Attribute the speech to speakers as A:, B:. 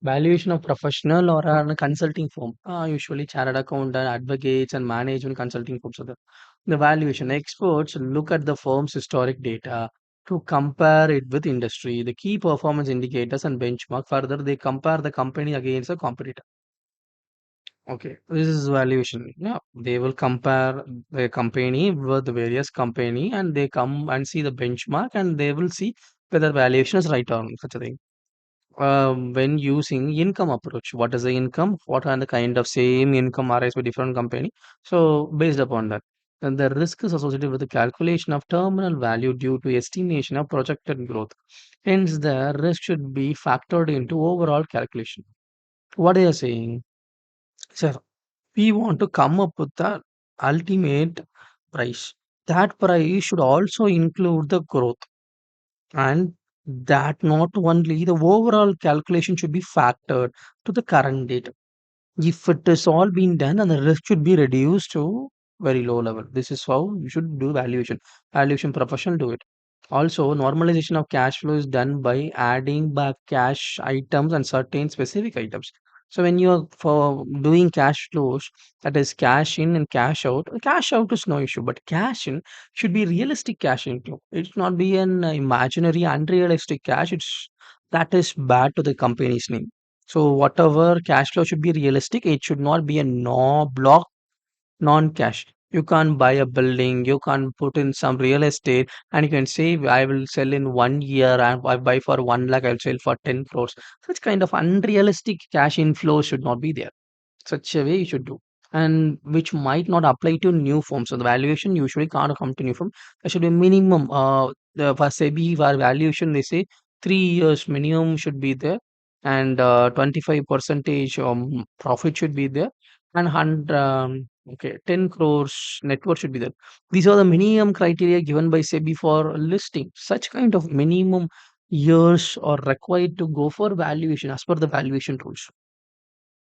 A: Valuation of professional or a consulting firm. Usually chartered accountant, advocates, and management consulting firms are there. The valuation experts look at the firm's historic data to compare it with industry, the key performance indicators, and benchmark. Further, they compare the company against a competitor. Okay, this is valuation. Yeah, they will compare the company with the various company, and they come and see the benchmark, and they will see whether valuation is right or not, such a thing. When using income approach, what is the income, what are the kind of same income arise by different company, so based upon that, and the risk is associated with the calculation of terminal value due to estimation of projected growth, hence the risk should be factored into overall calculation. What are you saying, sir? We want to come up with the ultimate price. That price should also include the growth, and that not only the overall calculation should be factored to the current date. If it is all been done, and the risk should be reduced to very low level. This is how you should do valuation. Valuation professional do it. Also, normalization of cash flow is done by adding back cash items and certain specific items. So when you are for doing cash flows, that is cash in and cash out is no issue, but cash in should be realistic cash inflow. It should not be an imaginary, unrealistic cash. It's that is bad to the company's name. So whatever cash flow should be realistic, it should not be a no block non-cash. You can't buy a building, you can't put in some real estate, and you can say, I will sell in 1 year and I buy for 1 lakh, I'll sell for 10 crores. Such kind of unrealistic cash inflow should not be there. Such a way you should do. And which might not apply to new firms. So the valuation usually can't come to new firm. There should be minimum for SEBI for valuation they say 3 years minimum should be there, and 25 percentage profit should be there, and 100 okay 10 crores net worth should be there. These are the minimum criteria given by SEBI for listing. Such kind of minimum years are required to go for valuation as per the valuation rules.